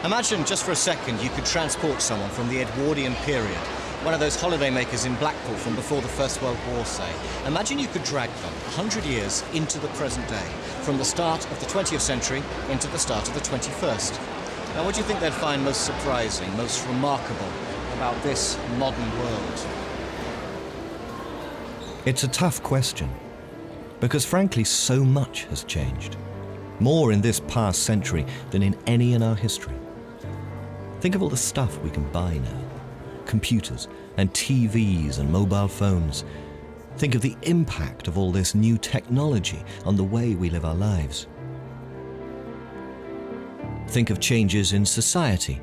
Imagine just for a second you could transport someone from the Edwardian period, one of those holidaymakers in Blackpool from before the First World War, say. Imagine you could drag them 100 years into the present day, from the start of the 20th century into the start of the 21st. Now, what do you think they'd find most surprising, most remarkable about this modern world? It's a tough question, because frankly, so much has changed. More in this past century than in any in our history. Think of all the stuff we can buy now. Computers and TVs and mobile phones. Think of the impact of all this new technology on the way we live our lives. Think of changes in society,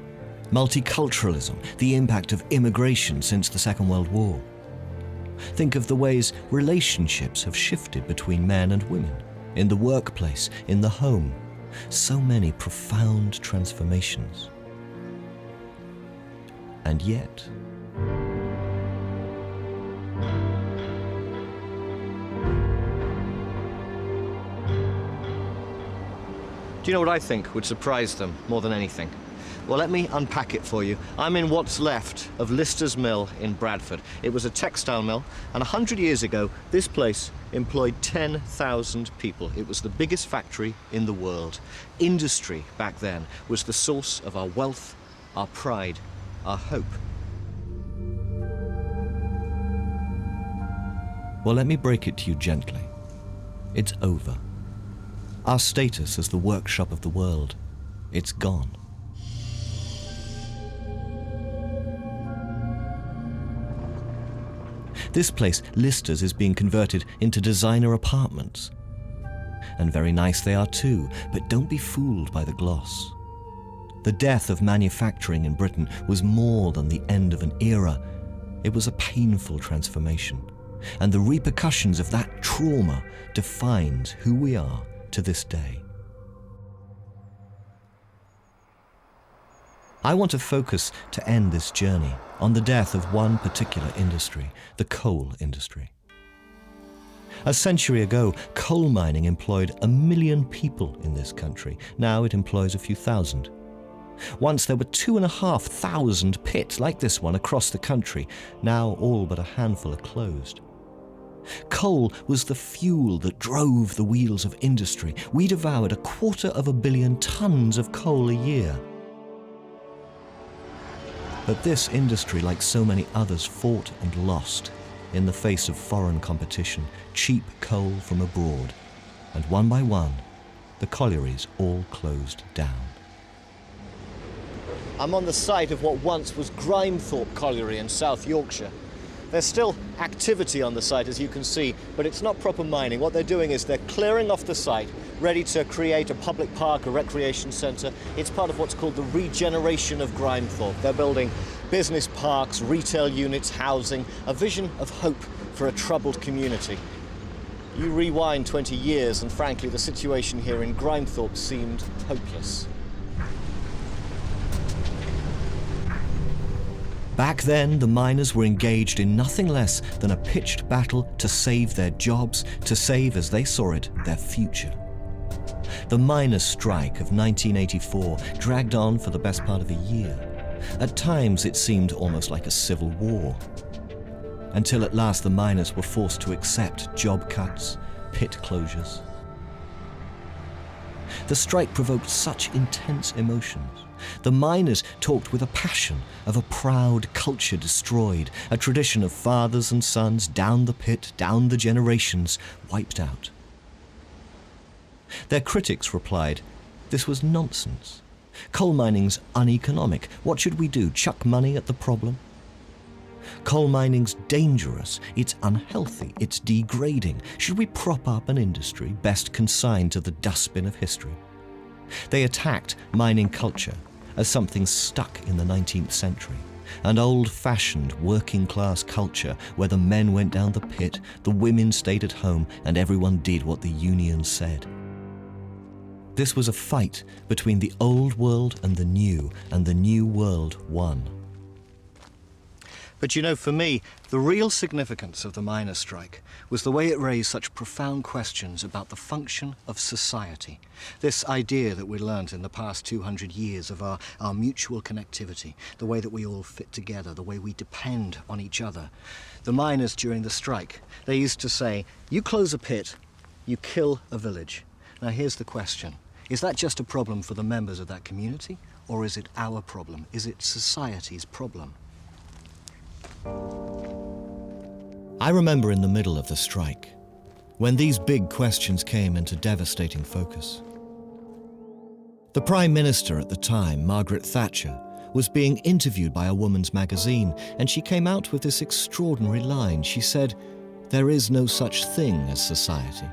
multiculturalism, the impact of immigration since the Second World War. Think of the ways relationships have shifted between men and women, in the workplace, in the home. So many profound transformations. And yet, do you know what I think would surprise them more than anything? Well, let me unpack it for you. I'm in what's left of Lister's Mill in Bradford. It was a textile mill, and 100 years ago, this place employed 10,000 people. It was the biggest factory in the world. Industry back then was the source of our wealth, our pride, our hope. well, let me break it to you gently. It's over. Our status as the workshop of the world, it's gone. This place, Lister's, is being converted into designer apartments. And very nice they are too, but don't be fooled by the gloss. The death of manufacturing in Britain was more than the end of an era. It was a painful transformation, and the repercussions of that trauma defines who we are to this day. I want to focus to end this journey on the death of one particular industry, the coal industry. A century ago, coal mining employed 1 million people in this country. Now it employs a few thousand. Once there were 2,500 pits like this one across the country. Now all but a handful are closed. Coal was the fuel that drove the wheels of industry. We devoured 250 million tons of coal a year. But this industry, like so many others, fought and lost in the face of foreign competition, cheap coal from abroad. And one by one, the collieries all closed down. I'm on the site of what once was Grimethorpe Colliery in South Yorkshire. There's still activity on the site, as you can see, but it's not proper mining. What they're doing is they're clearing off the site, ready to create a public park, a recreation centre. It's part of what's called the Regeneration of Grimethorpe. They're building business parks, retail units, housing, a vision of hope for a troubled community. You rewind 20 years and frankly the situation here in Grimethorpe seemed hopeless. Back then, the miners were engaged in nothing less than a pitched battle to save their jobs, to save, as they saw it, their future. The miners' strike of 1984 dragged on for the best part of a year. At times, it seemed almost like a civil war. Until at last the miners were forced to accept job cuts, pit closures. The strike provoked such intense emotions. The miners talked with a passion of a proud culture destroyed, a tradition of fathers and sons down the pit, down the generations, wiped out. Their critics replied, this was nonsense. Coal mining's uneconomic. What should we do, chuck money at the problem? Coal mining's dangerous, it's unhealthy, it's degrading. Should we prop up an industry best consigned to the dustbin of history? They attacked mining culture as something stuck in the 19th century, an old-fashioned working-class culture where the men went down the pit, the women stayed at home, and everyone did what the union said. This was a fight between the old world and the new world won. But you know, for me, the real significance of the miners' strike was the way it raised such profound questions about the function of society. This idea that we learned in the past 200 years of our mutual connectivity, the way that we all fit together, the way we depend on each other. The miners during the strike, they used to say, you close a pit, you kill a village. Now here's the question. Is that just a problem for the members of that community? Or is it our problem? Is it society's problem? I remember in the middle of the strike, when these big questions came into devastating focus. The Prime Minister at the time, Margaret Thatcher, was being interviewed by a woman's magazine, and she came out with this extraordinary line. She said, "There is no such thing as society."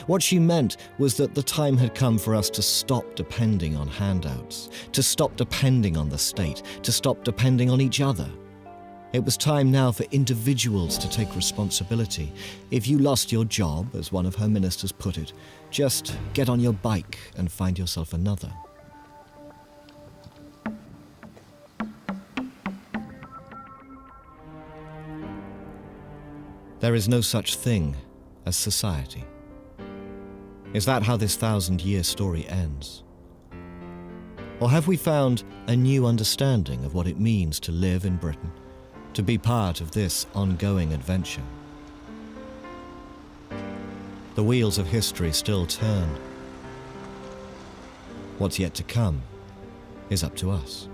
What she meant was that the time had come for us to stop depending on handouts, to stop depending on the state, to stop depending on each other. It was time now for individuals to take responsibility. If you lost your job, as one of her ministers put it, just get on your bike and find yourself another. There is no such thing as society. Is that how this 1,000-year story ends? Or have we found a new understanding of what it means to live in Britain, to be part of this ongoing adventure? The wheels of history still turn. What's yet to come is up to us.